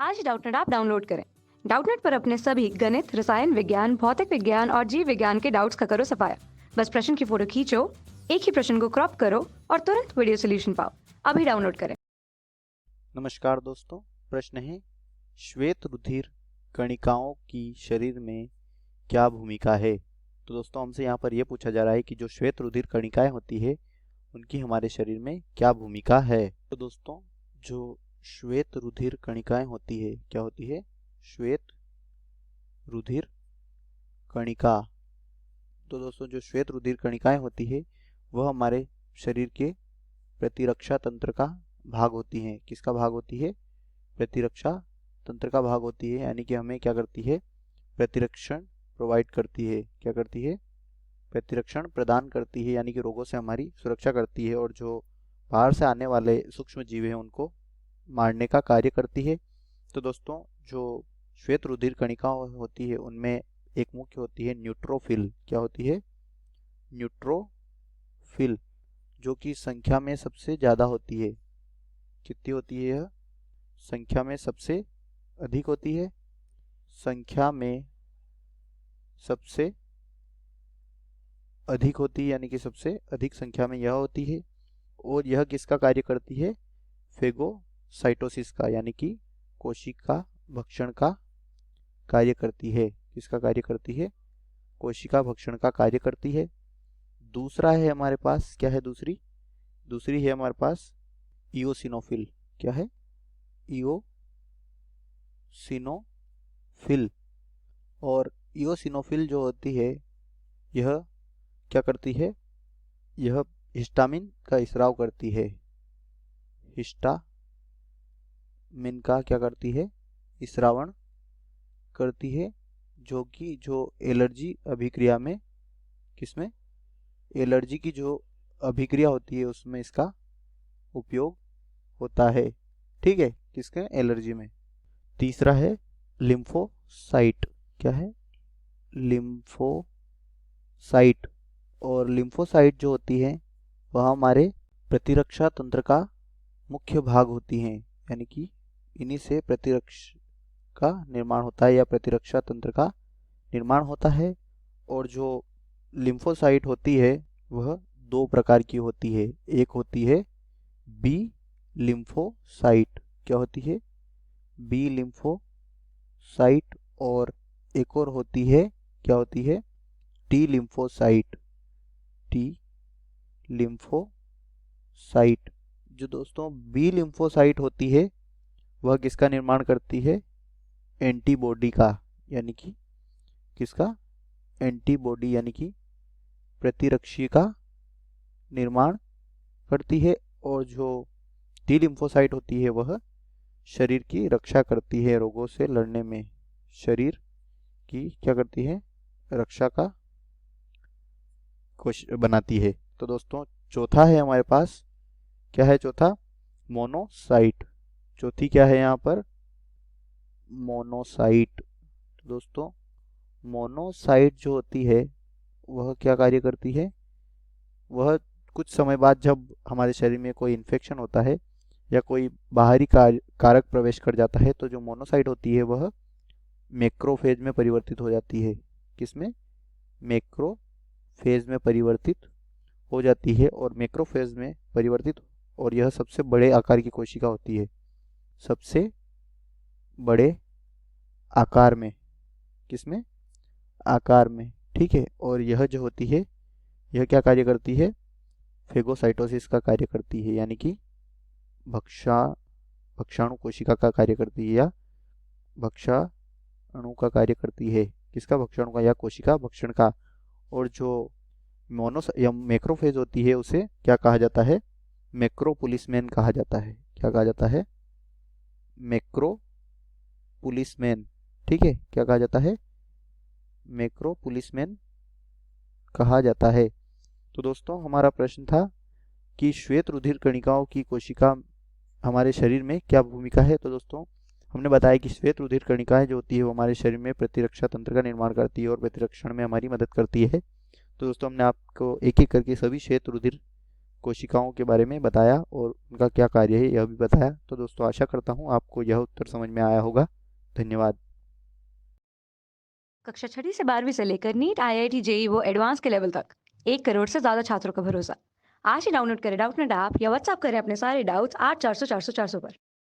आज Doubtnut app download करें। Doubtnut पर अपने सभी गणित, रसायन विज्ञान, भौतिक विज्ञान और जीव विज्ञान के डाउट्स का करो सफाया। बस प्रश्न की फोटो खींचो, एक ही प्रश्न को क्रॉप करो और तुरंत वीडियो सोल्यूशन पाओ। अभी डाउनलोड करें। नमस्कार दोस्तों, प्रश्न है श्वेत रुधिर कणिकाओं की शरीर में क्या भूमिका है। तो दोस्तों हमसे यहाँ पर यह पूछा जा रहा है कि जो श्वेत रुधिर कणिकाएं होती है उनकी हमारे शरीर में क्या भूमिका है। तो दोस्तों जो श्वेत रुधिर कणिकाएं होती है, क्या होती है? श्वेत रुधिर कणिका। तो दोस्तों जो श्वेत रुधिर कणिकाएं होती है वह हमारे शरीर के प्रतिरक्षा तंत्र का भाग होती हैं। किसका भाग होती है? प्रतिरक्षा तंत्र का भाग होती है, यानी कि हमें क्या करती है? प्रतिरक्षण प्रोवाइड करती है। क्या करती है? प्रतिरक्षण प्रदान करती है, यानी कि रोगों से हमारी सुरक्षा करती है और जो बाहर से आने वाले सूक्ष्म जीव हैं उनको मारने का कार्य करती है। तो दोस्तों जो श्वेत रुधिर कणिका होती है उनमें एक मुख्य होती है न्यूट्रोफिल। क्या होती है? न्यूट्रोफिल, जो कि संख्या में सबसे ज्यादा होती है। कितनी होती है यह? संख्या में सबसे अधिक होती है। संख्या में सबसे अधिक होती है, यानी कि सबसे अधिक संख्या में यह होती है। और यह किसका कार्य करती है? फेगोसाइटोसिस का, यानी कि कोशिका भक्षण का कार्य करती है। किसका कार्य करती है? कोशिका भक्षण का कार्य करती है। दूसरा है हमारे पास, क्या है दूसरी है हमारे पास इओसिनोफिल। क्या है? इओसिनोफिल। और इओसिनोफिल जो होती है यह क्या करती है? यह हिस्टामिन का स्राव करती है। हिस्टामिन का क्या करती है? स्रावण करती है, जो कि एलर्जी अभिक्रिया में, किसमें? एलर्जी की जो अभिक्रिया होती है उसमें इसका उपयोग होता है। ठीक है, किसके? एलर्जी में। तीसरा है लिम्फोसाइट। क्या है? लिम्फोसाइट। और लिम्फोसाइट जो होती है वह हमारे प्रतिरक्षा तंत्र का मुख्य भाग होती हैं, यानी कि इन्हीं से प्रतिरक्षा का निर्माण होता है या प्रतिरक्षा तंत्र का निर्माण होता है। और जो लिम्फोसाइट होती है वह दो प्रकार की होती है। एक होती है बी लिम्फोसाइट। क्या होती है? B lymphocyte. और एक और होती है, क्या होती है? T lymphocyte. T lymphocyte. जो दोस्तों बी लिम्फोसाइट होती है वह किसका निर्माण करती है? एंटीबॉडी का, यानी कि किसका? एंटीबॉडी, यानी कि प्रतिरक्षी का निर्माण करती है। और जो टी लिम्फोसाइट होती है वह शरीर की रक्षा करती है, रोगों से लड़ने में शरीर की क्या करती है? रक्षा का कोशिश बनाती है। तो दोस्तों चौथा है हमारे पास, क्या है चौथा? मोनोसाइट। चौथी क्या है यहाँ पर? मोनोसाइट। तो दोस्तों मोनोसाइट जो होती है वह क्या कार्य करती है? वह कुछ समय बाद जब हमारे शरीर में कोई इन्फेक्शन होता है या कोई बाहरी कारक प्रवेश कर जाता है तो जो मोनोसाइट होती है वह मैक्रोफेज में परिवर्तित हो जाती है। किसमें? मैक्रोफेज में परिवर्तित हो जाती है। और मैक्रोफेज में परिवर्तित, और यह सबसे बड़े आकार की कोशिका होती है। सबसे बड़े आकार में, किसमें? आकार में। ठीक है, और यह जो होती है यह क्या कार्य करती है? फेगोसाइटोसिस का कार्य करती है, यानी कि भक्षाणु कोशिका का कार्य करती है या भक्षाणु का कार्य करती है। किसका? भक्षाणु का या कोशिका भक्षण का। और जो मोनो या मैक्रोफेज होती है उसे क्या कहा जाता है? मैक्रोपुलिसमैन कहा जाता है। क्या कहा जाता है? मैक्रोपुलिसमैन। ठीक है, क्या कहा जाता है? मैक्रोपुलिसमैन कहा जाता है। तो दोस्तों हमारा प्रश्न था कि श्वेत रुधिर कणिकाओं की कोशिका हमारे शरीर में क्या भूमिका है। तो दोस्तों हमने बताया कि श्वेत रुधिर कणिकाएं जो होती है वो हमारे शरीर में प्रतिरक्षा तंत्र का निर्माण करती है और प्रतिरक्षण में हमारी मदद करती है। तो दोस्तों हमने आपको एक एक करके सभी श्वेत रुधिर कोशिकाओं के बारे में बताया और उनका क्या कार्य है यह भी बताया। तो दोस्तों आशा करता हूँ आपको यह उत्तर समझ में आया होगा। धन्यवाद। कक्षा 6वीं से 12वीं से लेकर नीट, IIT, जेईई वो एडवांस के लेवल तक 1 करोड़ से ज्यादा छात्रों का भरोसा। आज ही डाउनलोड करें डाउटनेट ऐप या व्हाट्सएप करें अपने सारे डाउट्स 8400 400 400 पर।